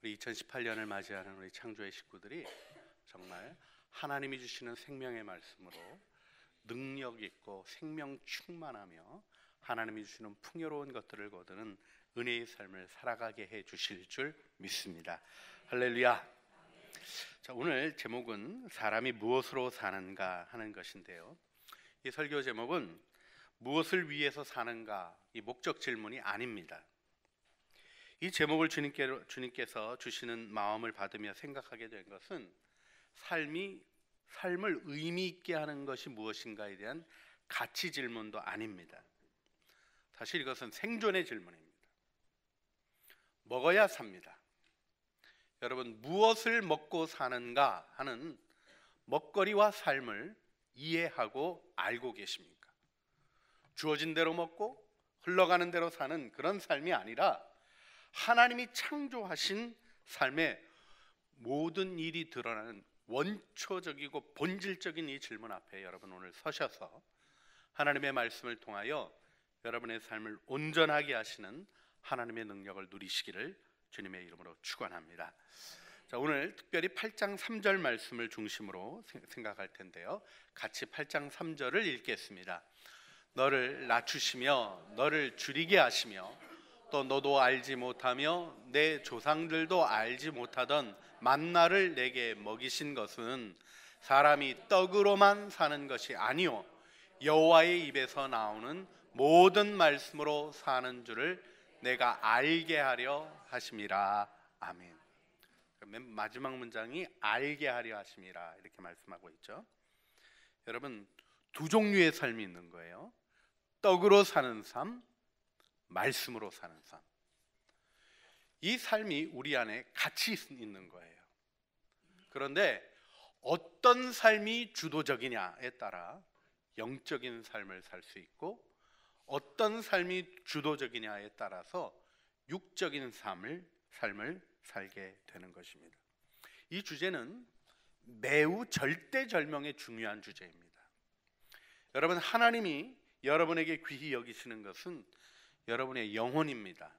우리 2018년을 맞이하는 우리 창조의 식구들이 정말 하나님이 주시는 생명의 말씀으로 능력 있고 생명 충만하며 하나님이 주시는 풍요로운 것들을 거두는 은혜의 삶을 살아가게 해 주실 줄 믿습니다. 할렐루야. 자, 오늘 제목은 사람이 무엇으로 사는가 하는 것인데요, 이 설교 제목은 무엇을 위해서 사는가, 이 목적 질문이 아닙니다. 이 제목을 주님께서 주시는 마음을 받으며 생각하게 된 것은 삶을 의미 있게 하는 것이 무엇인가에 대한 가치 질문도 아닙니다. 사실 이것은 생존의 질문입니다. 먹어야 삽니다. 여러분, 무엇을 먹고 사는가 하는 먹거리와 삶을 이해하고 알고 계십니까? 주어진 대로 먹고 흘러가는 대로 사는 그런 삶이 아니라 하나님이 창조하신 삶의 모든 일이 드러나는 원초적이고 본질적인 이 질문 앞에 여러분 오늘 서셔서 하나님의 말씀을 통하여 여러분의 삶을 온전하게 하시는 하나님의 능력을 누리시기를 주님의 이름으로 축원합니다. 자, 오늘 특별히 8장 3절 말씀을 중심으로 생각할 텐데요, 같이 8장 3절을 읽겠습니다. 너를 낮추시며 너를 줄이게 하시며 또 너도 알지 못하며 내 조상들도 알지 못하던 만나를 내게 먹이신 것은 사람이 떡으로만 사는 것이 아니요 여호와의 입에서 나오는 모든 말씀으로 사는 줄을 내가 알게 하려 하심이라. 아멘. 맨 마지막 문장이 알게 하려 하심이라 이렇게 말씀하고 있죠. 여러분, 두 종류의 삶이 있는 거예요. 떡으로 사는 삶, 말씀으로 사는 삶. 이 삶이 우리 안에 같이 있는 거예요. 그런데 어떤 삶이 주도적이냐에 따라 영적인 삶을 살 수 있고, 어떤 삶이 주도적이냐에 따라서 육적인 삶을 살게 되는 것입니다. 이 주제는 매우 절대절명의 중요한 주제입니다. 여러분, 하나님이 여러분에게 귀히 여기시는 것은 여러분의 영혼입니다.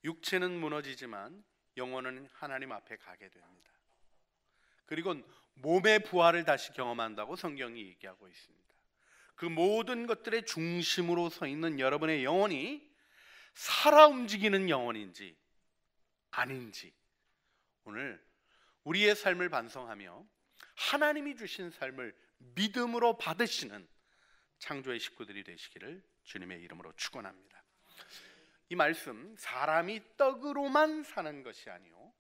육체는 무너지지만 영혼은 하나님 앞에 가게 됩니다. 그리고 몸의 부활을 다시 경험한다고 성경이 얘기하고 있습니다. 그 모든 것들의 중심으로 서 있는 여러분의 영혼이 살아 움직이는 영혼인지 아닌지, 오늘 우리의 삶을 반성하며 하나님이 주신 삶을 믿음으로 받으시는 창조의 식구들이 되시기를 주님의 이름으로 축원합니다. 이 말씀, 사람이 떡으로만 사는 것이 아니요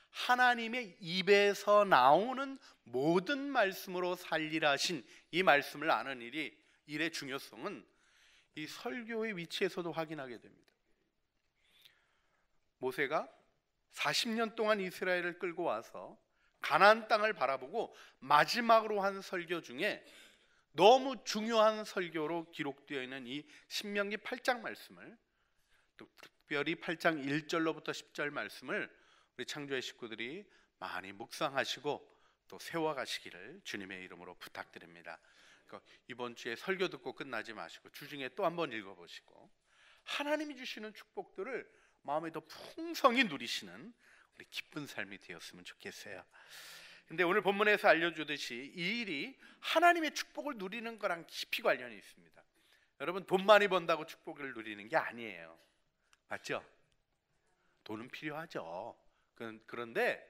하나님의 입에서 나오는 모든 말씀으로 살리라 하신 이 말씀을 아는 일의 중요성은 이 설교의 위치에서도 확인하게 됩니다. 모세가 40년 동안 이스라엘을 끌고 와서 가나안 땅을 바라보고 마지막으로 한 설교 중에 너무 중요한 설교로 기록되어 있는 이 신명기 8장 말씀을, 또 특별히 8장 1절로부터 10절 말씀을 우리 창조의 식구들이 많이 묵상하시고 또 세워가시기를 주님의 이름으로 부탁드립니다. 그러니까 이번 주에 설교 듣고 끝나지 마시고 주중에 또 한번 읽어보시고 하나님이 주시는 축복들을 마음에 더 풍성히 누리시는 우리 기쁜 삶이 되었으면 좋겠어요. 근데 오늘 본문에서 알려주듯이 이 일이 하나님의 축복을 누리는 거랑 깊이 관련이 있습니다. 여러분, 돈 많이 번다고 축복을 누리는 게 아니에요. 맞죠? 돈은 필요하죠. 그런데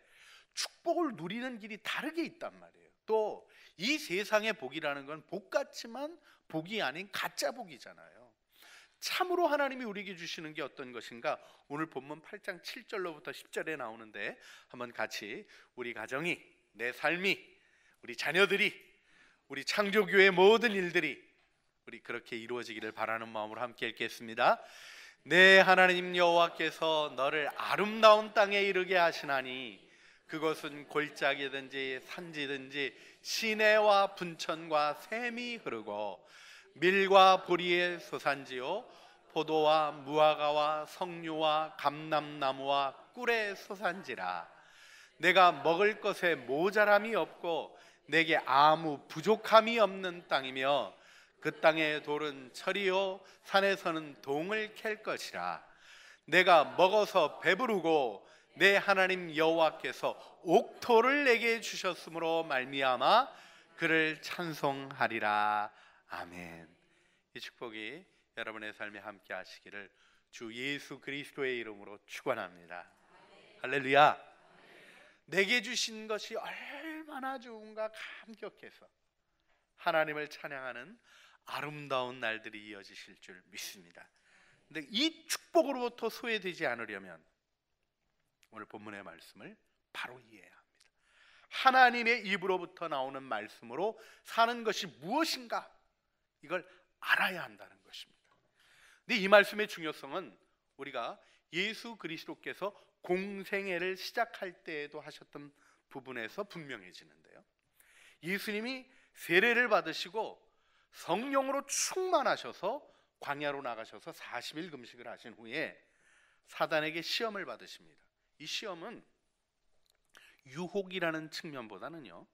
축복을 누리는 길이 다르게 있단 말이에요. 또 이 세상의 복이라는 건 복 같지만 복이 아닌 가짜 복이잖아요. 참으로 하나님이 우리에게 주시는 게 어떤 것인가, 오늘 본문 8장 7절로부터 10절에 나오는데 한번 같이 우리 가정이, 내 삶이, 우리 자녀들이, 우리 창조교회의 모든 일들이 우리 그렇게 이루어지기를 바라는 마음으로 함께 읽겠습니다. 내 하나님 여호와께서 너를 아름다운 땅에 이르게 하시나니 그것은 골짜기든지 산지든지 시내와 분천과 샘이 흐르고 밀과 보리의 소산지요 포도와 무화과와 석류와 감람나무와 꿀의 소산지라. 내가 먹을 것에 모자람이 없고 내게 아무 부족함이 없는 땅이며 그 땅의 돌은 철이요 산에서는 동을 캘 것이라. 내가 먹어서 배부르고 내 하나님 여호와께서 옥토를 내게 주셨으므로 말미암아 그를 찬송하리라. 아멘. 이 축복이 여러분의 삶에 함께 하시기를 주 예수 그리스도의 이름으로 축원합니다. 할렐루야. 내게 주신 것이 얼마나 좋은가 감격해서 하나님을 찬양하는 아름다운 날들이 이어지실 줄 믿습니다. 근데 이 축복으로부터 소외되지 않으려면 오늘 본문의 말씀을 바로 이해해야 합니다. 하나님의 입으로부터 나오는 말씀으로 사는 것이 무엇인가, 이걸 알아야 한다는 것입니다. 근데 이 말씀의 중요성은 우리가 예수 그리스도께서 공생애를 시작할 때에도 하셨던 부분에서 분명해지는데요. 예수님이 세례를 받으시고 성령으로 충만하셔서 광야로 나가셔서 40일 금식을 하신 후에 사단에게 시험을 받으십니다. 이 시험은 유혹이라는 측면보다는요,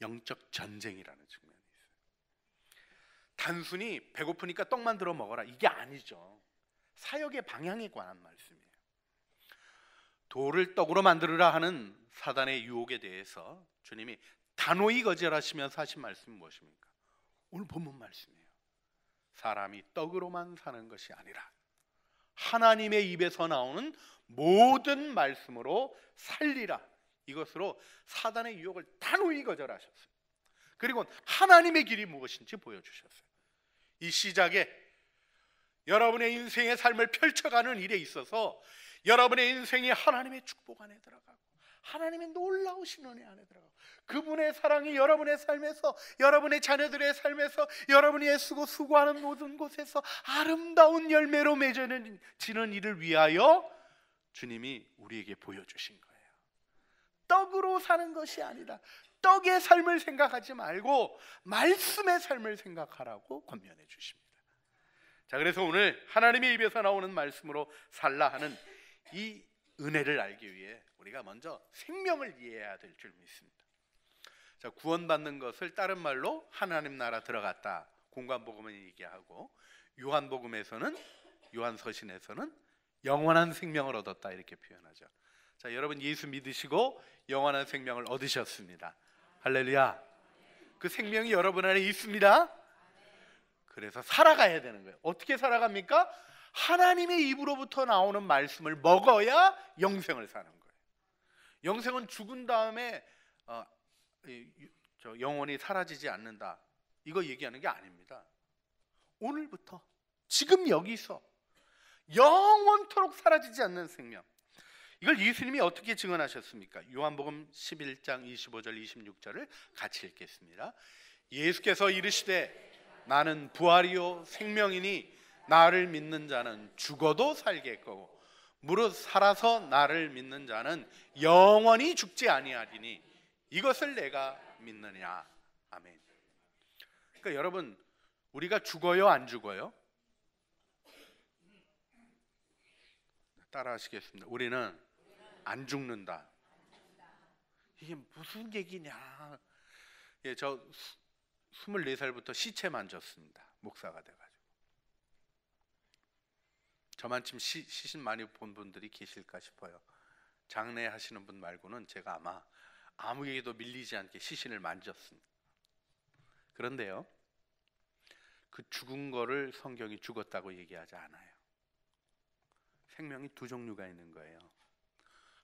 영적 전쟁이라는 측면이 있어요. 단순히 배고프니까 떡 만들어 먹어라, 이게 아니죠. 사역의 방향에 관한 말씀이에요. 돌을 떡으로 만들으라 하는 사단의 유혹에 대해서 주님이 단호히 거절하시면서 하신 말씀이 무엇입니까? 오늘 본문 말씀이에요. 사람이 떡으로만 사는 것이 아니라 하나님의 입에서 나오는 모든 말씀으로 살리라. 이것으로 사단의 유혹을 단호히 거절하셨어요. 그리고 하나님의 길이 무엇인지 보여주셨어요. 이 시작에 여러분의 인생의 삶을 펼쳐가는 일에 있어서 여러분의 인생이 하나님의 축복 안에 들어가고 하나님의 놀라우신 은혜 안에 들어가고 그분의 사랑이 여러분의 삶에서, 여러분의 자녀들의 삶에서, 여러분이 애쓰고 수고하는 모든 곳에서 아름다운 열매로 맺어지는 일을 위하여 주님이 우리에게 보여주신 거예요. 떡으로 사는 것이 아니라 떡의 삶을 생각하지 말고 말씀의 삶을 생각하라고 권면해 주십니다. 자, 그래서 오늘 하나님의 입에서 나오는 말씀으로 살라 하는 이 은혜를 알기 위해 우리가 먼저 생명을 이해해야 될 줄 믿습니다. 자, 구원받는 것을 다른 말로 하나님 나라 들어갔다, 공관복음은 얘기하고, 요한서신에서는 영원한 생명을 얻었다 이렇게 표현하죠. 자, 여러분 예수 믿으시고 영원한 생명을 얻으셨습니다. 할렐루야. 그 생명이 여러분 안에 있습니다. 그래서 살아가야 되는 거예요. 어떻게 살아갑니까? 하나님의 입으로부터 나오는 말씀을 먹어야 영생을 사는 거예요. 영생은 죽은 다음에 영원히 사라지지 않는다, 이거 얘기하는 게 아닙니다. 오늘부터 지금 여기서 영원토록 사라지지 않는 생명, 이걸 예수님이 어떻게 증언하셨습니까? 요한복음 11장 25절 26절을 같이 읽겠습니다. 예수께서 이르시되 나는 부활이요 생명이니 나를 믿는 자는 죽어도 살겠고 무릇 살아서 나를 믿는 자는 영원히 죽지 아니하리니 이것을 내가 믿느냐. 아멘. 그러니까 여러분, 우리가 죽어요 안 죽어요? 따라 하시겠습니다. 우리는 안 죽는다. 이게 무슨 얘기냐. 예, 저 24살부터 시체 만졌습니다. 목사가 돼가지고. 저만큼 시신 많이 본 분들이 계실까 싶어요. 장례 하시는 분 말고는 제가 아마 아무에게도 밀리지 않게 시신을 만졌습니다. 그런데요, 그 죽은 거를 성경이 죽었다고 얘기하지 않아요. 생명이 두 종류가 있는 거예요.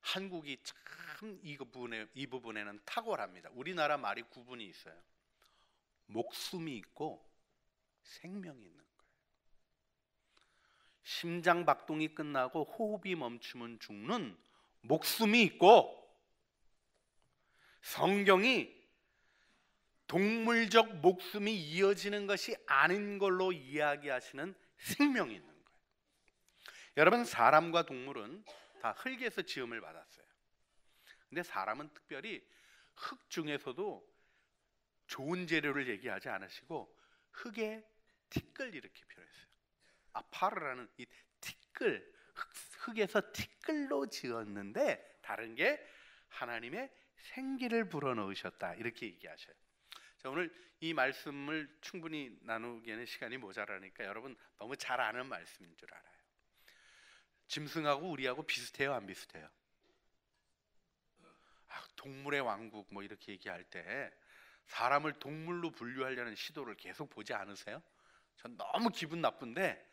한국이 참 이 부분에는 탁월합니다. 우리나라 말이 구분이 있어요. 목숨이 있고 생명이 있는 거예요. 심장 박동이 끝나고 호흡이 멈추면 죽는 목숨이 있고, 성경이 동물적 목숨이 이어지는 것이 아닌 걸로 이야기하시는 생명이 있는 거예요. 여러분, 사람과 동물은 다 흙에서 지음을 받았어요. 근데 사람은 특별히 흙 중에서도 좋은 재료를 얘기하지 않으시고 흙에 티끌 이렇게 표현했어요. 아파르라는 이 티끌, 흙에서 티끌로 지었는데 다른 게 하나님의 생기를 불어넣으셨다 이렇게 얘기하셔요. 자, 오늘 이 말씀을 충분히 나누기에는 시간이 모자라니까 여러분 너무 잘 아는 말씀인 줄 알아요. 짐승하고 우리하고 비슷해요, 안 비슷해요? 동물의 왕국 뭐 이렇게 얘기할 때 사람을 동물로 분류하려는 시도를 계속 보지 않으세요? 전 너무 기분 나쁜데,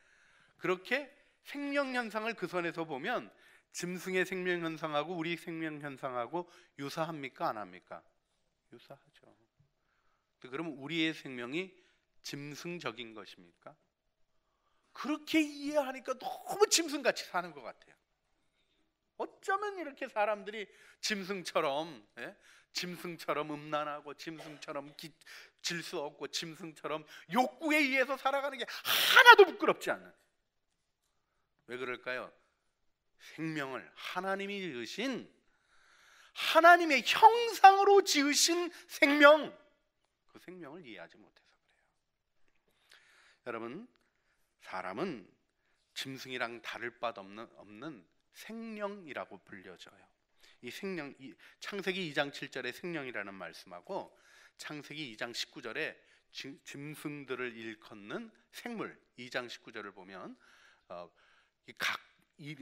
그렇게 생명 현상을 그 선에서 보면 짐승의 생명 현상하고 우리 생명 현상하고 유사합니까? 안 합니까? 유사하죠. 그러면 우리의 생명이 짐승적인 것입니까? 그렇게 이해하니까 너무 짐승같이 사는 것 같아요. 어쩌면 이렇게 사람들이 짐승처럼, 짐승처럼 음란하고 짐승처럼 질수 없고 짐승처럼 욕구에 의해서 살아가는 게 하나도 부끄럽지 않는. 왜 그럴까요? 생명을 하나님이 지으신, 하나님의 형상으로 지으신 생명, 그 생명을 이해하지 못해서 그래요. 여러분, 사람은 짐승이랑 다를 바 없는 생명이라고 불려져요. 이 생명, 창세기 2장 7절에 생명이라는 말씀하고 창세기 2장 19절에 짐승들을 일컫는 생물, 2장 19절을 보면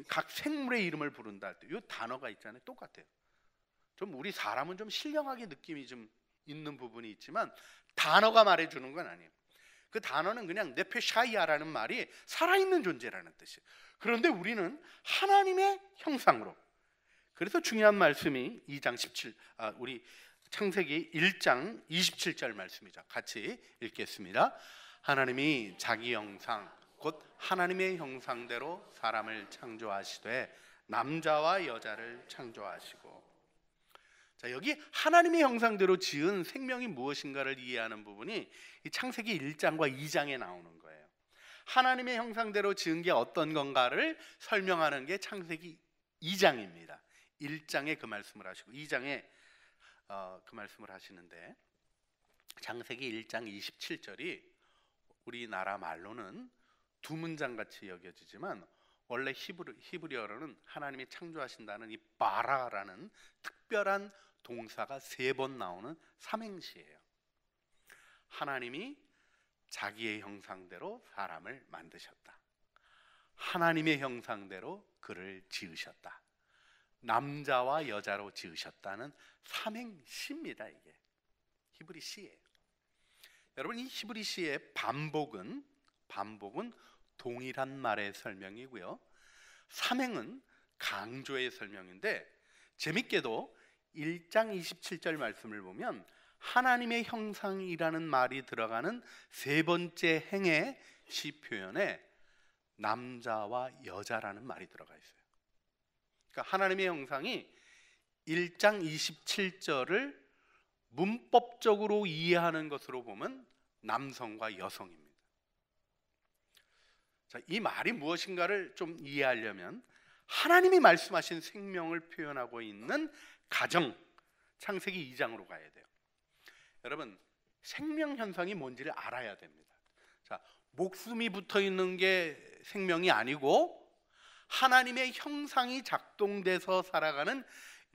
각 생물의 이름을 부른다 할 때 이 단어가 있잖아요. 똑같아요. 좀 우리 사람은 좀 신령하게 느낌이 좀 있는 부분이 있지만 단어가 말해주는 건 아니에요. 그 단어는 그냥 네페샤이아라는 말이 살아있는 존재라는 뜻이에요. 그런데 우리는 하나님의 형상으로, 그래서 중요한 말씀이 2장 17, 우리 창세기 1장 27절 말씀이죠. 같이 읽겠습니다. 하나님이 자기 형상 곧 하나님의 형상대로 사람을 창조하시되 남자와 여자를 창조하시고. 자, 여기 하나님의 형상대로 지은 생명이 무엇인가를 이해하는 부분이 이 창세기 1장과 2장에 나오는 거예요. 하나님의 형상대로 지은 게 어떤 건가를 설명하는 게 창세기 2장입니다. 1장에 그 말씀을 하시고 2장에 그 말씀을 하시는데, 창세기 1장 27절이 우리나라 말로는 두 문장 같이 여겨지지만 원래 히브리어로는 하나님이 창조하신다는 이 바라라는 특별한 동사가 3번 나오는 삼행시예요. 하나님이 자기의 형상대로 사람을 만드셨다. 하나님의 형상대로 그를 지으셨다. 남자와 여자로 지으셨다는 삼행시입니다. 이게 히브리 시예요. 여러분, 이 히브리 시의 반복은 동일한 말의 설명이고요. 삼행은 강조의 설명인데, 재밌게도 1장 27절 말씀을 보면 하나님의 형상이라는 말이 들어가는 3번째 행의 시 표현에 남자와 여자라는 말이 들어가 있어요. 그러니까 하나님의 형상이 1장 27절을 문법적으로 이해하는 것으로 보면 남성과 여성입니다. 자, 이 말이 무엇인가를 좀 이해하려면 하나님이 말씀하신 생명을 표현하고 있는 가정, 창세기 2장으로 가야 돼요. 여러분, 생명 현상이 뭔지를 알아야 됩니다. 자, 목숨이 붙어 있는 게 생명이 아니고 하나님의 형상이 작동돼서 살아가는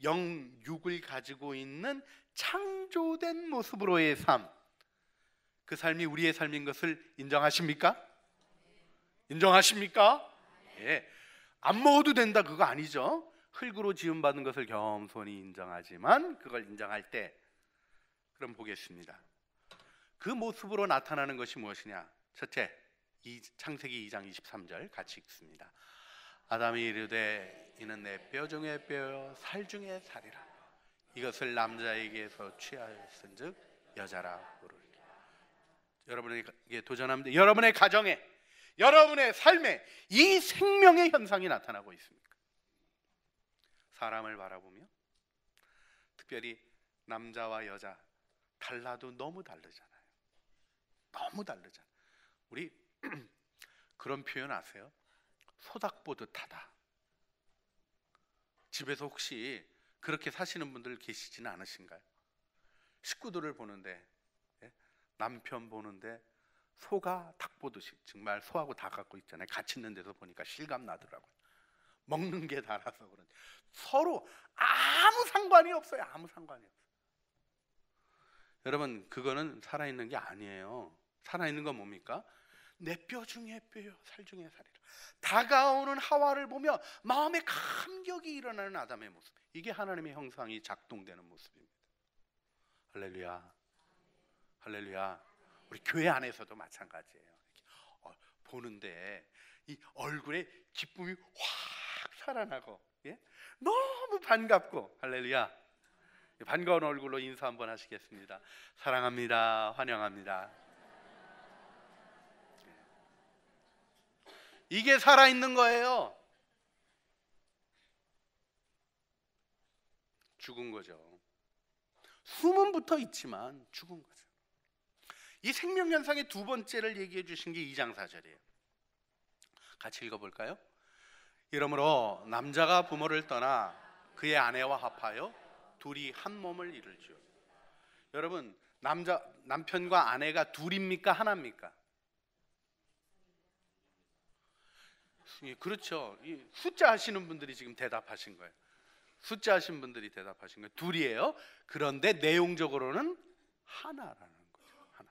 영육을 가지고 있는 창조된 모습으로의 삶, 그 삶이 우리의 삶인 것을 인정하십니까? 인정하십니까? 예. 안 먹어도 된다 그거 아니죠. 흙으로 지음받은 것을 겸손히 인정하지만 그걸 인정할 때, 그럼 보겠습니다. 그 모습으로 나타나는 것이 무엇이냐? 첫째, 창세기 2장 23절 같이 읽습니다. 아담이 이르되 이는 내 뼈 중에 뼈요 살 중에 살이라. 이것을 남자에게서 취하였은즉 여자라 부르리라. 여러분에게 도전합니다. 여러분의 가정에, 여러분의 삶에 이 생명의 현상이 나타나고 있습니까? 사람을 바라보며, 특별히 남자와 여자 달라도 너무 다르잖아요. 너무 다르잖아요. 우리 그런 표현 아세요? 소닥보듯 하다. 집에서 혹시 그렇게 사시는 분들 계시지는 않으신가요? 식구들을 보는데, 남편 보는데 소가 닭 보듯이, 정말 소하고 닭 갖고 있잖아요. 같이 있는 데서 보니까 실감 나더라고요. 먹는 게 달라서 그런지 서로 아무 상관이 없어요. 아무 상관이 없어요. 여러분, 그거는 살아있는 게 아니에요. 살아있는 건 뭡니까? 내 뼈 중에 뼈요 살 중에 살이라. 다가오는 하와를 보며 마음에 감격이 일어나는 아담의 모습, 이게 하나님의 형상이 작동되는 모습입니다. 할렐루야, 할렐루야. 우리 교회 안에서도 마찬가지예요. 보는데 이 얼굴에 기쁨이 확 살아나고, 예? 너무 반갑고, 할렐루야. 반가운 얼굴로 인사 한번 하시겠습니다. 사랑합니다, 환영합니다. 이게 살아있는 거예요. 죽은 거죠. 숨은 붙어 있지만 죽은 거죠. 이 생명현상의 두 번째를 얘기해 주신 게 2장 4절이에요. 같이 읽어볼까요? 이러므로 남자가 부모를 떠나 그의 아내와 합하여 둘이 한 몸을 이룰지요. 여러분, 남편과 아내가 둘입니까? 하나입니까? 예, 그렇죠. 이 숫자 하시는 분들이 지금 대답하신 거예요. 숫자 하신 분들이 대답하신 거예요. 둘이에요. 그런데 내용적으로는 하나라는 거죠. 하나.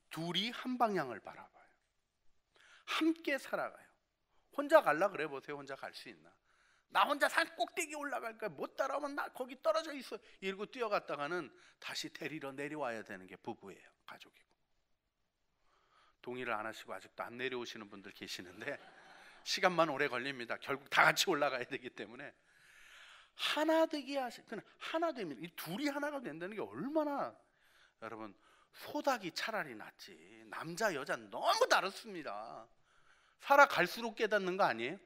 둘이 한 방향을 바라봐요. 함께 살아가요. 혼자 갈라 그래 보세요. 혼자 갈 수 있나? 나 혼자 산 꼭대기 올라갈 거야. 못 따라오면 나 거기 떨어져 있어. 이러고 뛰어갔다가는 다시 데리러 내려와야 되는 게 부부예요. 가족이고. 동의를 안 하시고 아직도 안 내려오시는 분들 계시는데 시간만 오래 걸립니다. 결국 다 같이 올라가야 되기 때문에 하나 되게 그냥 하나 됩니다. 이 둘이 하나가 된다는 게 얼마나, 여러분, 소닭이 차라리 낫지. 남자 여자 너무 다릅니다. 살아갈수록 깨닫는 거 아니에요?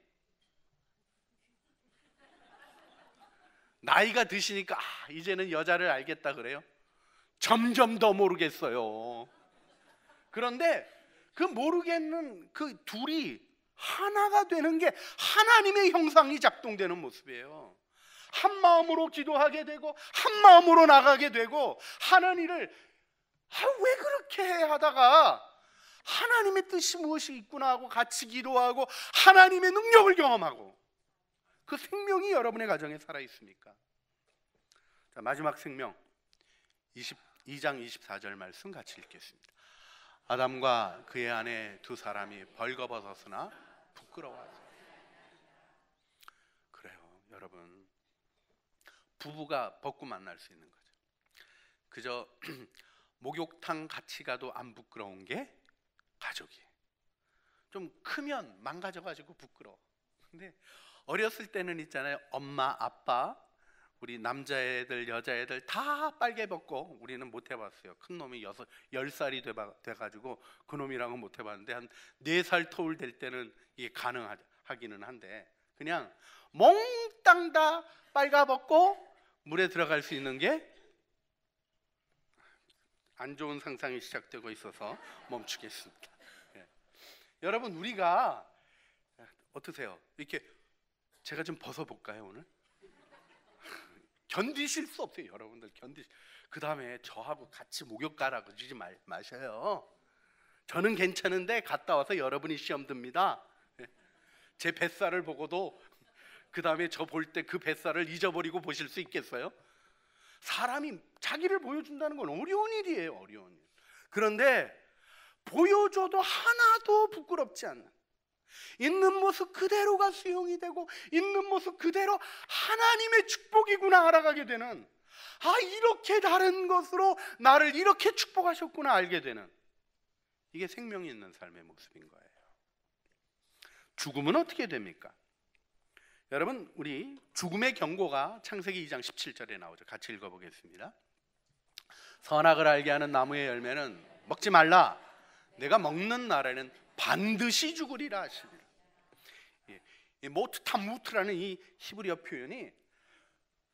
나이가 드시니까 이제는 여자를 알겠다 그래요? 점점 더 모르겠어요. 그런데 그 모르겠는 그 둘이 하나가 되는 게 하나님의 형상이 작동되는 모습이에요. 한 마음으로 기도하게 되고 한 마음으로 나가게 되고 하는 일을 왜 그렇게 해 하다가 하나님의 뜻이 무엇이 있구나 하고 같이 기도하고 하나님의 능력을 경험하고 그 생명이 여러분의 가정에 살아있습니까? 자, 마지막 생명 22장 24절 말씀 같이 읽겠습니다. 아담과 그의 아내 두 사람이 벌거벗었으나 부끄러워하지. 그래요, 여러분. 부부가 벗고 만날 수 있는 거죠. 그저 목욕탕 같이 가도 안 부끄러운 게 가족이에요. 좀 크면 망가져가지고 부끄러워. 근데 어렸을 때는 있잖아요. 엄마, 아빠, 우리 남자애들, 여자애들 다 빨개 벗고 우리는 못 해봤어요. 큰 놈이 10살이 돼가지고 그 놈이랑은 못 해봤는데 한 4살 터울 될 때는 이게 가능하기는 한데 그냥 몽땅 다 빨가벗고 물에 들어갈 수 있는 게 안 좋은 상상이 시작되고 있어서 멈추겠습니다. 예. 여러분, 우리가 어떠세요? 이렇게 제가 좀 벗어볼까요 오늘? 견디실 수 없어요, 여러분들. 그 다음에 저하고 같이 목욕 가라 그러지 마셔요. 저는 괜찮은데 갔다 와서 여러분이 시험 듭니다. 제 뱃살을 보고도 그 다음에 저 볼 때 그 뱃살을 잊어버리고 보실 수 있겠어요? 사람이 자기를 보여준다는 건 어려운 일이에요. 어려운 일. 그런데 보여줘도 하나도 부끄럽지 않는, 있는 모습 그대로가 수용이 되고 있는 모습 그대로 하나님의 축복이구나 알아가게 되는, 이렇게 다른 것으로 나를 이렇게 축복하셨구나 알게 되는, 이게 생명이 있는 삶의 모습인 거예요. 죽음은 어떻게 됩니까? 여러분, 우리 죽음의 경고가 창세기 2장 17절에 나오죠. 같이 읽어보겠습니다. 선악을 알게 하는 나무의 열매는 먹지 말라. 내가 먹는 날에는 반드시 죽으리라 하시니라. 모트 탐무트라는 이 히브리어 표현이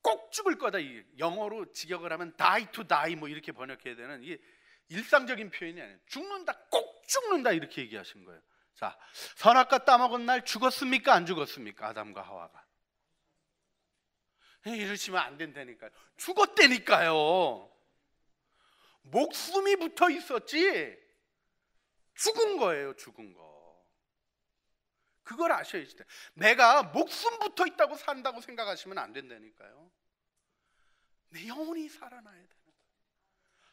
꼭 죽을 거다, 이 영어로 직역을 하면 die to die 뭐 이렇게 번역해야 되는, 이게 일상적인 표현이 아니에요. 죽는다, 꼭 죽는다 이렇게 얘기하신 거예요. 자, 선악과 따먹은 날 죽었습니까? 안 죽었습니까? 아담과 하와가. 이러시면 안 된다니까요. 죽었다니까요. 목숨이 붙어 있었지 죽은 거예요. 죽은 거. 그걸 아셔야지. 내가 목숨 붙어 있다고 산다고 생각하시면 안 된다니까요. 내 영혼이 살아나야 되는 거예요.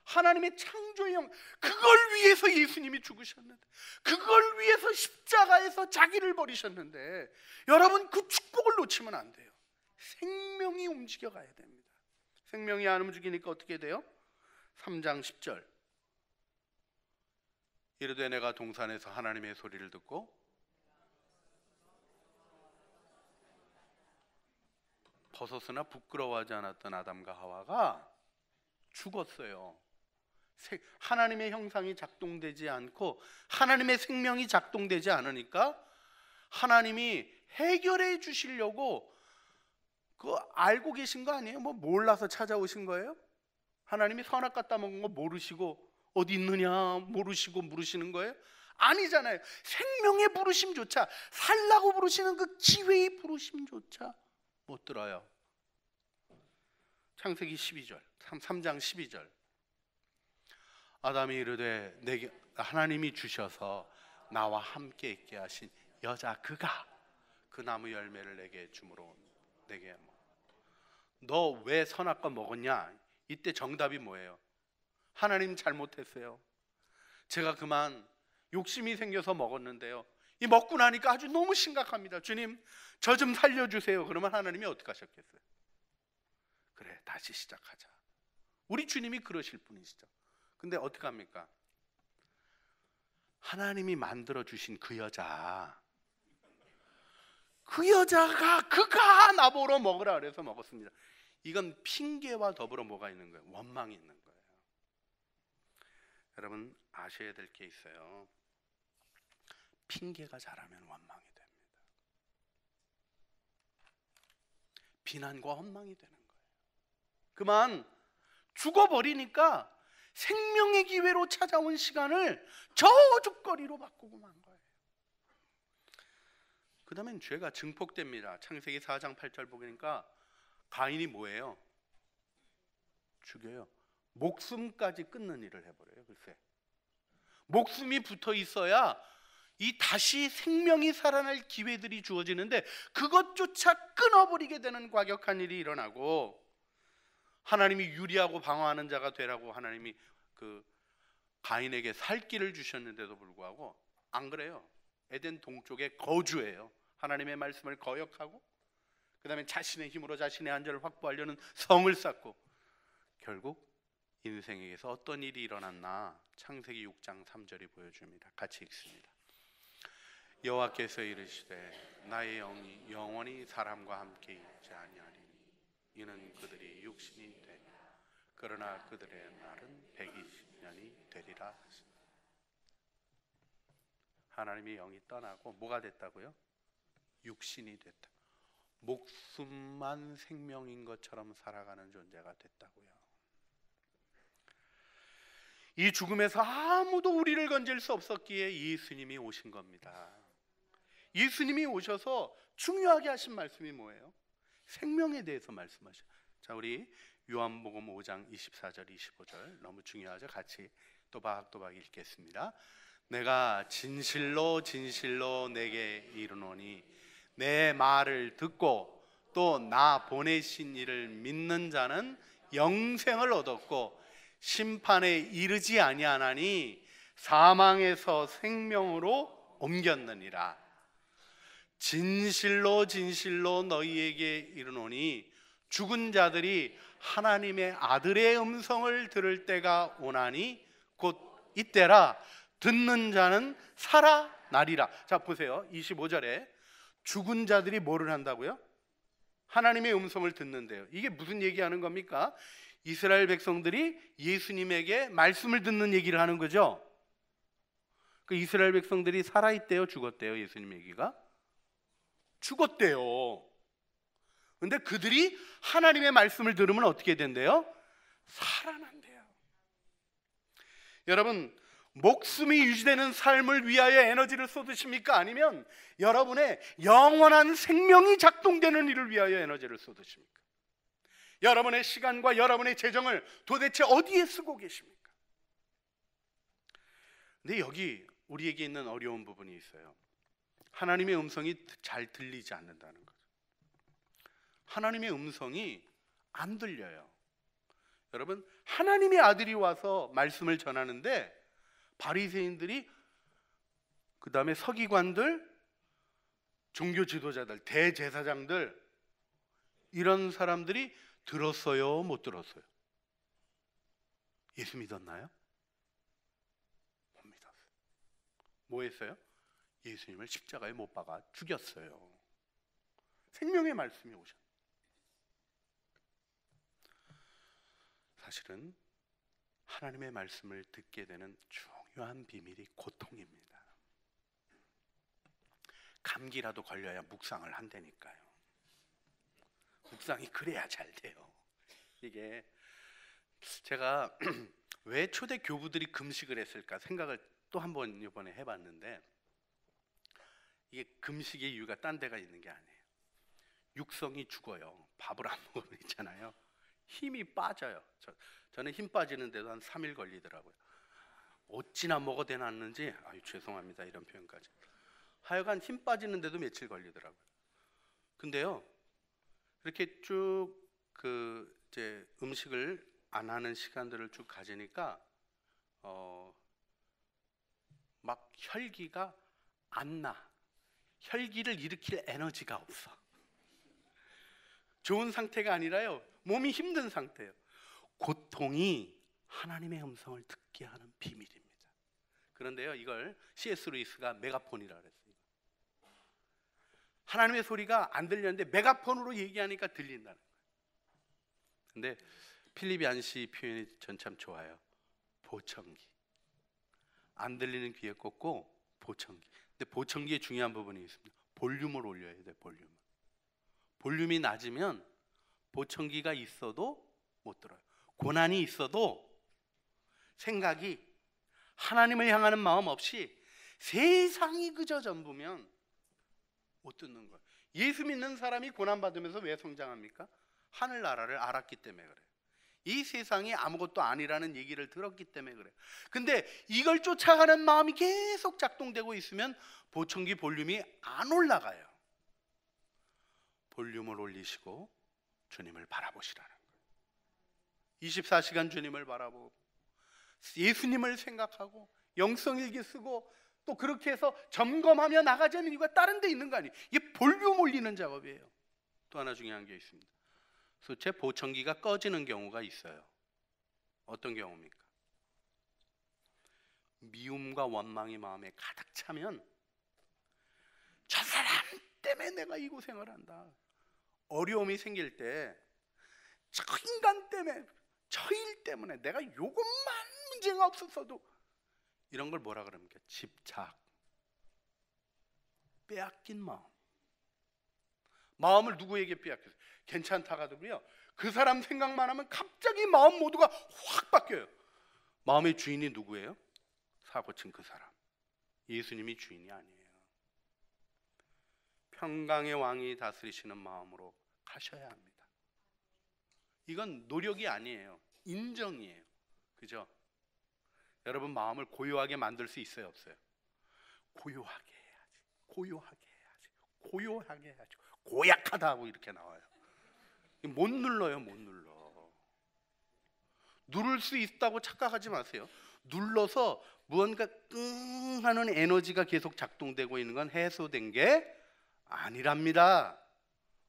하나님의 창조의 영, 그걸 위해서 예수님이 죽으셨는데, 그걸 위해서 십자가에서 자기를 버리셨는데, 여러분 그 축복을 놓치면 안 돼요. 생명이 움직여 가야 됩니다. 생명이 안 움직이니까 어떻게 돼요? 3장 10절, 이르되 내가 동산에서 하나님의 소리를 듣고 벗었으나 부끄러워하지 않았던 아담과 하와가 죽었어요. 하나님의 형상이 작동되지 않고 하나님의 생명이 작동되지 않으니까 하나님이 해결해 주시려고 알고 계신 거 아니에요? 뭐 몰라서 찾아오신 거예요? 하나님이 선악 갖다 먹은 거 모르시고 어디 있느냐 모르시고 물으시는 거예요? 아니잖아요. 생명의 부르심조차, 살라고 부르시는 그 기회의 부르심조차 못 들어요. 창세기 12절, 3장 12절, 아담이 이르되 내게 하나님이 주셔서 나와 함께 있게 하신 여자 그가 그 나무 열매를 내게 주므로 내게 너 왜 선악과 먹었냐? 이때 정답이 뭐예요? 하나님 잘못했어요. 제가 그만 욕심이 생겨서 먹었는데요, 이 먹고 나니까 아주 너무 심각합니다. 주님 저 좀 살려주세요. 그러면 하나님이 어떻게 하셨겠어요? 그래 다시 시작하자. 우리 주님이 그러실 분이시죠. 근데 어떻게 합니까? 하나님이 만들어 주신 그 여자가 그가 나보러 먹으라 그래서 먹었습니다. 이건 핑계와 더불어 뭐가 있는 거예요? 원망이 있는 거예요. 여러분 아셔야 될 게 있어요. 핑계가 자라면 원망이 됩니다. 비난과 원망이 되는 거예요. 그만 죽어버리니까 생명의 기회로 찾아온 시간을 저주거리로 바꾸고 만 거예요. 그 다음엔 죄가 증폭됩니다. 창세기 4장 8절 보니까 가인이 뭐예요? 죽여요. 목숨까지 끊는 일을 해버려요. 글쎄, 목숨이 붙어 있어야 이 다시 생명이 살아날 기회들이 주어지는데 그것조차 끊어버리게 되는 과격한 일이 일어나고, 하나님이 유리하고 방어하는 자가 되라고 하나님이 그 가인에게 살 길을 주셨는데도 불구하고 안 그래요. 에덴 동쪽에 거주해요. 하나님의 말씀을 거역하고 그 다음에 자신의 힘으로 자신의 안전을 확보하려는 성을 쌓고, 결국 인생에게서 어떤 일이 일어났나 창세기 6장 3절이 보여줍니다. 같이 읽습니다. 여호와께서 이르시되 나의 영이 영원히 사람과 함께 있지 아니하리니 이는 그들이 육신이 되니 그러나 그들의 날은 120년이 되리라. 하나님의 영이 떠나고 뭐가 됐다고요? 육신이 됐다. 목숨만 생명인 것처럼 살아가는 존재가 됐다고요. 이 죽음에서 아무도 우리를 건질 수 없었기에 예수님이 오신 겁니다. 예수님이 오셔서 중요하게 하신 말씀이 뭐예요? 생명에 대해서 말씀하셔. 자, 우리 요한복음 5장 24절 25절 너무 중요하죠. 같이 또박또박 읽겠습니다. 내가 진실로 진실로 내게 이르노니 내 말을 듣고 또 나 보내신 이를 믿는 자는 영생을 얻었고 심판에 이르지 아니하나니 사망에서 생명으로 옮겼느니라. 진실로 진실로 너희에게 이르노니 죽은 자들이 하나님의 아들의 음성을 들을 때가 오나니 곧 이때라. 듣는 자는 살아나리라. 자 보세요. 25절에 죽은 자들이 뭐를 한다고요? 하나님의 음성을 듣는데요. 이게 무슨 얘기하는 겁니까? 이스라엘 백성들이 예수님에게 말씀을 듣는 얘기를 하는 거죠. 그 이스라엘 백성들이 살아있대요, 죽었대요? 예수님 얘기가 죽었대요. 근데 그들이 하나님의 말씀을 들으면 어떻게 된대요? 살아난대요. 여러분, 목숨이 유지되는 삶을 위하여 에너지를 쏟으십니까? 아니면 여러분의 영원한 생명이 작동되는 일을 위하여 에너지를 쏟으십니까? 여러분의 시간과 여러분의 재정을 도대체 어디에 쓰고 계십니까? 근데 여기 우리에게 있는 어려운 부분이 있어요. 하나님의 음성이 잘 들리지 않는다는 거죠. 하나님의 음성이 안 들려요. 여러분, 하나님의 아들이 와서 말씀을 전하는데 바리새인들이, 그 다음에 서기관들, 종교 지도자들, 대제사장들, 이런 사람들이 들었어요, 못 들었어요? 예수 믿었나요? 못 믿었어요. 뭐 했어요? 예수님을 십자가에 못 박아 죽였어요. 생명의 말씀이 오셨어요. 사실은 하나님의 말씀을 듣게 되는 중요한 비밀이 고통입니다. 감기라도 걸려야 묵상을 한다니까요. 묵상이 그래야 잘 돼요. 이게 제가 왜 초대 교부들이 금식을 했을까 생각을 또 한 번 이번에 해봤는데, 이게 금식의 이유가 딴 데가 있는 게 아니에요. 육성이 죽어요. 밥을 안 먹으면 있잖아요. 힘이 빠져요. 저는 힘 빠지는데도 한 3일 걸리더라고요. 어찌나 먹어대 놨는지, 아유 죄송합니다 이런 표현까지. 하여간 힘 빠지는데도 며칠 걸리더라고요. 근데요, 이렇게 쭉 이제 음식을 안 하는 시간들을 쭉 가지니까 막 혈기가 안 나. 혈기를 일으킬 에너지가 없어. 좋은 상태가 아니라요, 몸이 힘든 상태예요. 고통이 하나님의 음성을 듣게 하는 비밀입니다. 그런데요, 이걸 C.S. 루이스가 메가폰이라고 그랬어요. 하나님의 소리가 안 들렸는데 메가폰으로 얘기하니까 들린다는 거예요. 근데 필립 얀시 표현이 전 참 좋아요. 보청기. 안 들리는 귀에 꽂고 보청기. 근데 보청기에 중요한 부분이 있습니다. 볼륨을 올려야 돼요. 볼륨이 낮으면 보청기가 있어도 못 들어요. 고난이 있어도 생각이 하나님을 향하는 마음 없이 세상이 그저 전부면 못 듣는 거예요. 예수 믿는 사람이 고난받으면서 왜 성장합니까? 하늘나라를 알았기 때문에 그래요. 이 세상이 아무것도 아니라는 얘기를 들었기 때문에 그래요. 근데 이걸 쫓아가는 마음이 계속 작동되고 있으면 보청기 볼륨이 안 올라가요. 볼륨을 올리시고 주님을 바라보시라는 거예요. 24시간 주님을 바라보고 예수님을 생각하고 영성일기 쓰고 또 그렇게 해서 점검하며 나가자는 이유가 다른 데 있는 거 아니에요. 이게 볼륨 올리는 작업이에요. 또 하나 중요한 게 있습니다. 제 보청기가 꺼지는 경우가 있어요. 어떤 경우입니까? 미움과 원망이 마음에 가득 차면 저 사람 때문에 내가 이 고생을 한다. 어려움이 생길 때 저 인간 때문에, 저 일 때문에 내가 요것만 문제가 없었어도, 이런 걸 뭐라 그럽니까? 집착, 빼앗긴 마음. 마음을 누구에게 빼앗겼어요? 괜찮다가 하더라고요. 그 사람 생각만 하면 갑자기 마음 모두가 확 바뀌어요. 마음의 주인이 누구예요? 사고친 그 사람. 예수님이 주인이 아니에요. 평강의 왕이 다스리시는 마음으로 가셔야 합니다. 이건 노력이 아니에요. 인정이에요. 그죠? 여러분 마음을 고요하게 만들 수 있어요, 없어요? 고요하게 해야지. 고요하게 해야지. 고요하게 해야지. 고약하다 하고 이렇게 나와요. 못 눌러요, 못 눌러. 누를 수 있다고 착각하지 마세요. 눌러서 무언가 끙 하는 에너지가 계속 작동되고 있는 건 해소된 게 아니랍니다.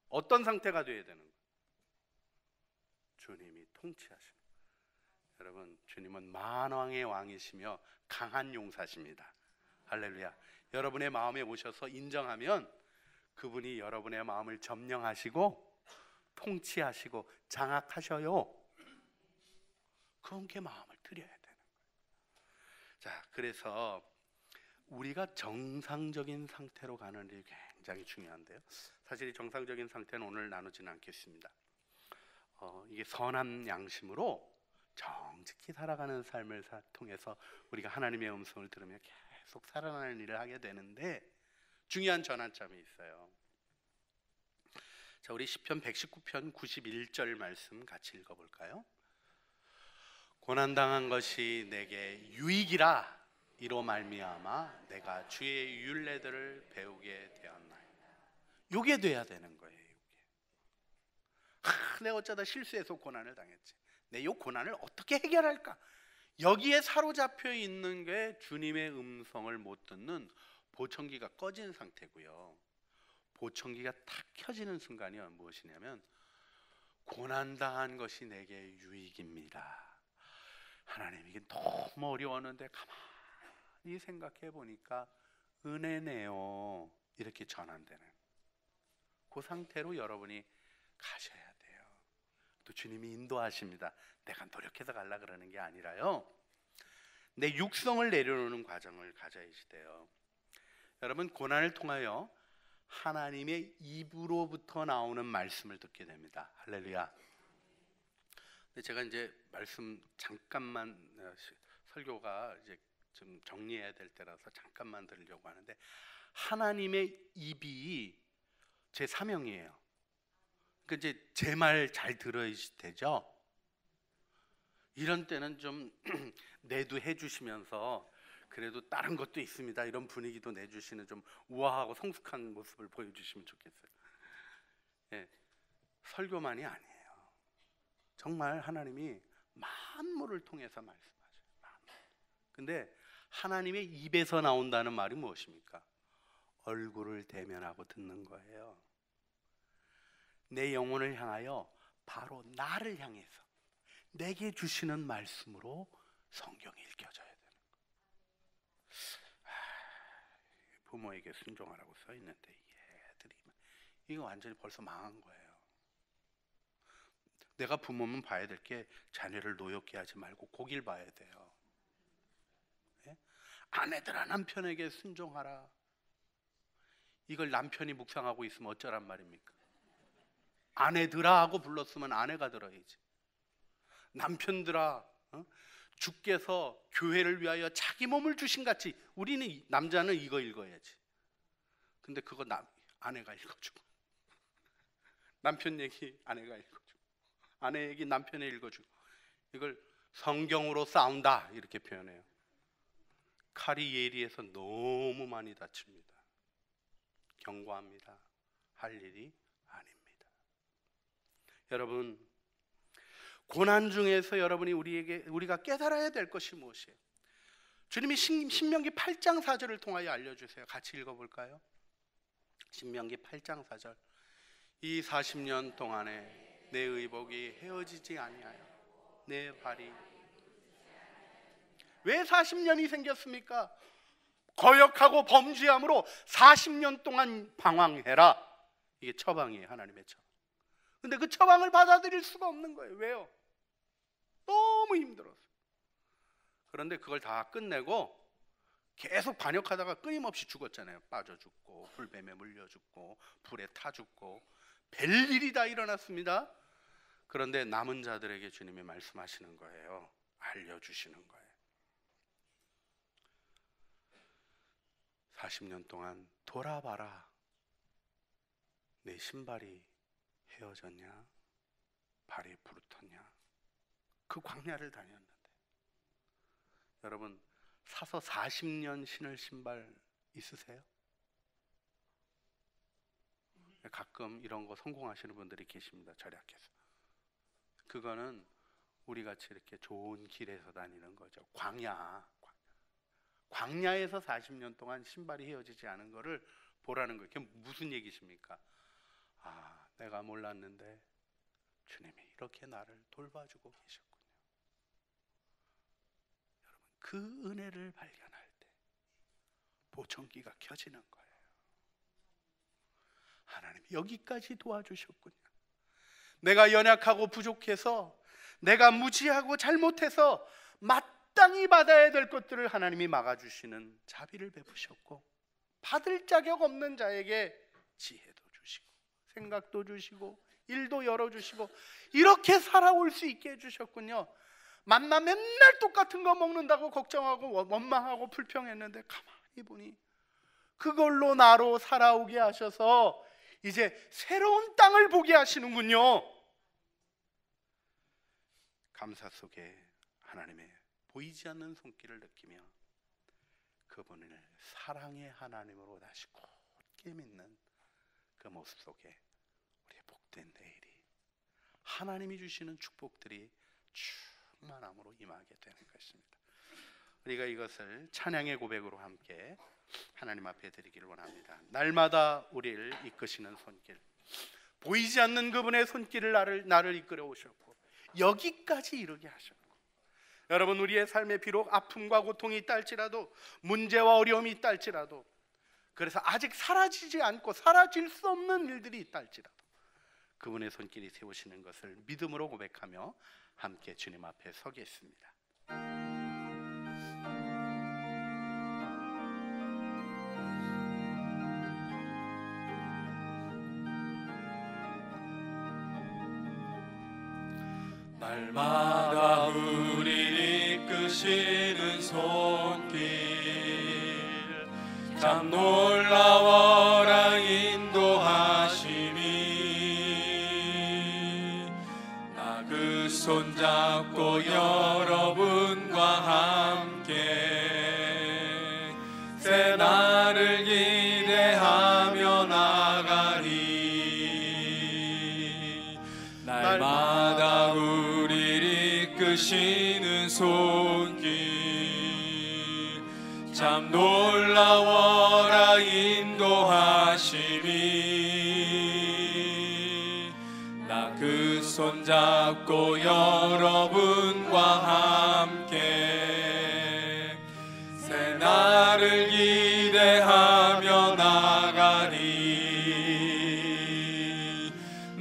어떤 상태가 돼야 되는 거예요? 주님이 통치하시는 거예요. 여러분, 주님은 만왕의 왕이시며 강한 용사십니다. 할렐루야. 여러분의 마음에 오셔서 인정하면 그분이 여러분의 마음을 점령하시고 통치하시고 장악하셔요. 그렇게 마음을 드려야 되는 거예요. 자, 그래서 우리가 정상적인 상태로 가는 일이 굉장히 중요한데요. 사실 이 정상적인 상태는 오늘 나누지는 않겠습니다. 이게 선한 양심으로 정직히 살아가는 삶을 통해서 우리가 하나님의 음성을 들으며 계속 살아나는 일을 하게 되는데, 중요한 전환점이 있어요. 자, 우리 시편 119편 91절 말씀 같이 읽어볼까요? 고난당한 것이 내게 유익이라 이로 말미암아 내가 주의 율례들을 배우게 되었나이다. 요게 돼야 되는 거예요. 요게. 내가 어쩌다 실수해서 고난을 당했지. 내 이 고난을 어떻게 해결할까? 여기에 사로잡혀 있는 게 주님의 음성을 못 듣는 보청기가 꺼진 상태고요. 보청기가 탁 켜지는 순간이 무엇이냐면 고난당한 것이 내게 유익입니다. 하나님, 이게 너무 어려웠는데 가만히 생각해 보니까 은혜네요. 이렇게 전환되는 그 상태로 여러분이 가셔야 돼요. 또 주님이 인도하십니다. 내가 노력해서 가려고 그러는 게 아니라요, 내 육성을 내려놓는 과정을 가져야지 돼요. 여러분, 고난을 통하여 하나님의 입으로부터 나오는 말씀을 듣게 됩니다. 할렐루야. 근데 제가 이제 말씀 잠깐만, 설교가 이제 좀 정리해야 될 때라서 잠깐만 들으려고 하는데, 하나님의 입이 제 사명이에요. 그 이제 제 말 잘 들어야 되죠. 이런 때는 좀 내도해 주시면서 그래도 다른 것도 있습니다, 이런 분위기도 내주시는 좀 우아하고 성숙한 모습을 보여주시면 좋겠어요. 예, 설교만이 아니에요. 정말 하나님이 만물을 통해서 말씀하셔요. 근데 하나님의 입에서 나온다는 말이 무엇입니까? 얼굴을 대면하고 듣는 거예요. 내 영혼을 향하여 바로 나를 향해서 내게 주시는 말씀으로 성경이 읽혀져야 되는 거예요. 부모에게 순종하라고 써 있는데 얘들이 이거 완전히 벌써 망한 거예요. 내가 부모면 봐야 될 게 자녀를 노엽게 하지 말고 고길 봐야 돼요. 네? 아내들아 남편에게 순종하라. 이걸 남편이 묵상하고 있으면 어쩌란 말입니까? 아내들아 하고 불렀으면 아내가 들어야지. 남편들아, 주께서 교회를 위하여 자기 몸을 주신 같이 우리는 남자는 이거 읽어야지. 근데 그거 아내가 읽어주고, 남편 얘기 아내가 읽어주고, 아내 얘기 남편이 읽어주고, 이걸 성경으로 싸운다 이렇게 표현해요. 칼이 예리해서 너무 많이 다칩니다. 경고합니다. 할 일이 아닙니다. 여러분, 고난 중에서 여러분이 우리가 깨달아야 될 것이 무엇이에요? 주님이 신명기 8장 4절을 통하여 알려주세요. 같이 읽어볼까요? 신명기 8장 4절. 이 40년 동안에 내 의복이 헤어지지 아니하여 내 발이. 왜 40년이 생겼습니까? 거역하고 범죄함으로 40년 동안 방황해라. 이게 처방이에요. 하나님의 처방. 근데 그 처방을 받아들일 수가 없는 거예요. 왜요? 너무 힘들었어요. 그런데 그걸 다 끝내고 계속 반역하다가 끊임없이 죽었잖아요. 빠져 죽고 불뱀에 물려 죽고 불에 타 죽고 별일이 다 일어났습니다. 그런데 남은 자들에게 주님이 말씀하시는 거예요. 알려주시는 거예요. 40년 동안 돌아봐라. 내 신발이 헤어졌냐? 발이 부르텄냐? 그 광야를 다녔는데, 여러분 사서 40년 신을 신발 있으세요? 가끔 이런 거 성공하시는 분들이 계십니다. 절약해서. 그거는 우리같이 이렇게 좋은 길에서 다니는 거죠. 광야에서 40년 동안 신발이 헤어지지 않은 거를 보라는 거예요. 그게 무슨 얘기십니까? 아, 내가 몰랐는데 주님이 이렇게 나를 돌봐주고 계셨군요. 여러분, 그 은혜를 발견할 때 보청기가 켜지는 거예요. 하나님이 여기까지 도와주셨군요. 내가 연약하고 부족해서, 내가 무지하고 잘못해서 마땅히 받아야 될 것들을 하나님이 막아주시는 자비를 베푸셨고, 받을 자격 없는 자에게 지혜도 주시고 생각도 주시고 일도 열어주시고 이렇게 살아올 수 있게 해주셨군요. 만나 맨날 똑같은 거 먹는다고 걱정하고 원망하고 불평했는데 가만히 보니 그걸로 나로 살아오게 하셔서 이제 새로운 땅을 보게 하시는군요. 감사 속에 하나님의 보이지 않는 손길을 느끼며 그분을 사랑의 하나님으로 다시 굳게 믿는 그 모습 속에 우리의 복된 내일이, 하나님이 주시는 축복들이 충만함으로 임하게 되는 것입니다. 우리가 이것을 찬양의 고백으로 함께 하나님 앞에 드리기를 원합니다. 날마다 우리를 이끄시는 손길, 보이지 않는 그분의 손길을 나를 이끌어 오셨고 여기까지 이르게 하셨고, 여러분, 우리의 삶에 비록 아픔과 고통이 있다 할지라도, 문제와 어려움이 있다 할지라도, 그래서 아직 사라지지 않고 사라질 수 없는 일들이 있다 할지라도 그분의 손길이 세우시는 것을 믿음으로 고백하며 함께 주님 앞에 서겠습니다. 날마다 우리를 이끄시는 손길, 참 놀라워라 인도하심이. 나 그 손잡고 여러분과 함께 새 날을 기대하며 나가리. 날마다 우리를 이끄시는 손길, 참 놀라워라 인도하심이. 나 그 손잡고 여러분과 함께 새 날을 기대하며 나가리.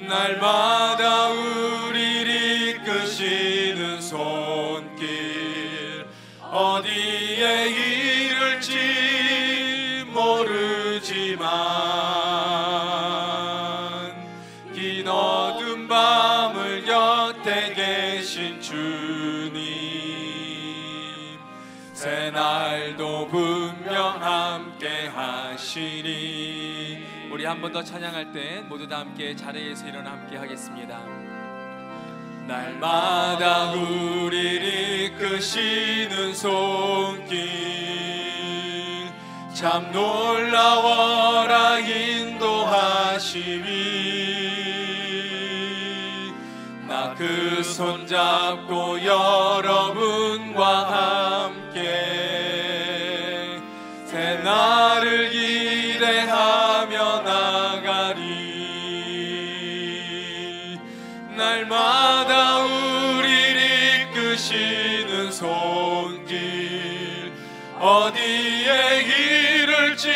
날마다 우리를 이끄시는 손길, 어디에 이를지 모르지만 긴 어두운 밤을 곁에 계신 주님, 새날도 분명 함께 하시리. 우리 한 번 더 찬양할 때 모두 다 함께 자리에서 일어나 함께 하겠습니다. 날마다 우리를 이끄시는 손길, 참 놀라워라 인도하심이. 나 그 손잡고 여러분과 함께 새 날을 기대하며 나가리. 날마다 우리를 이끄시는 손길, 어디에 이를지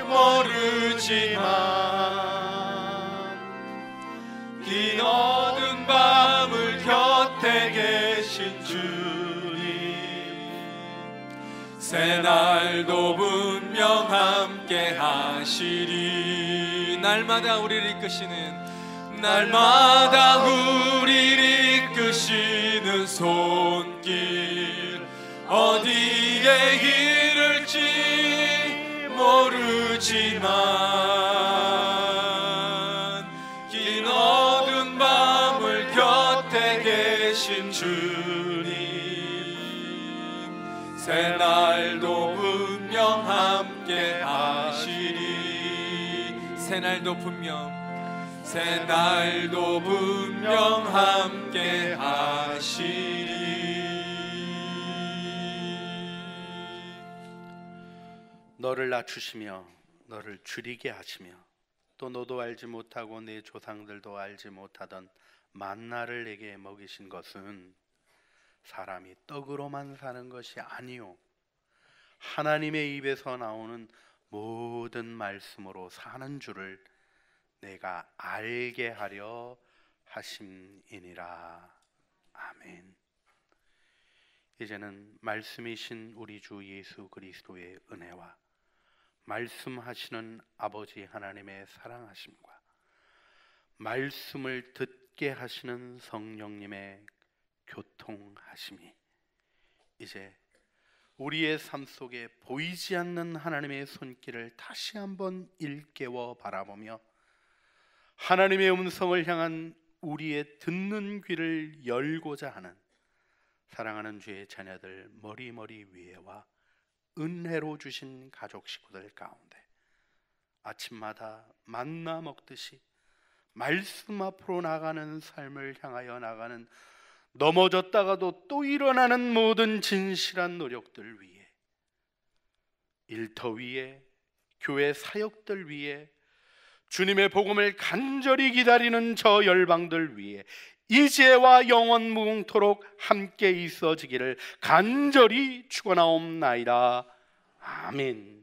모르지만 긴 어두운 밤을 곁에 계신 주님, 새날도 분명 함께 하시리. 날마다 우리를 이끄시는, 날마다 우리를 이끄시는 손길, 어디에 이를지 모르지만 긴 어두운 밤을 곁에 계신 주님, 새날도 분명 함께 하시리. 새날도 분명, 새날도 분명 함께 하시리. 너를 낮추시며 너를 줄이게 하시며 또 너도 알지 못하고 내 조상들도 알지 못하던 만나를 내게 먹이신 것은 사람이 떡으로만 사는 것이 아니요 하나님의 입에서 나오는 모든 말씀으로 사는 줄을 내가 알게 하려 하심이니라. 아멘. 이제는 말씀이신 우리 주 예수 그리스도의 은혜와 말씀하시는 아버지 하나님의 사랑하심과 말씀을 듣게 하시는 성령님의 교통하심이 이제 우리의 삶 속에 보이지 않는 하나님의 손길을 다시 한번 일깨워 바라보며 하나님의 음성을 향한 우리의 듣는 귀를 열고자 하는 사랑하는 주의 자녀들 머리머리 위에와 은혜로 주신 가족 식구들 가운데 아침마다 만나 먹듯이 말씀 앞으로 나가는 삶을 향하여 나가는 넘어졌다가도 또 일어나는 모든 진실한 노력들 위해, 일터 위에, 교회 사역들 위에, 주님의 복음을 간절히 기다리는 저 열방들 위해 이제와 영원 무궁토록 함께 있어지기를 간절히 축원하옵나이다. 아멘.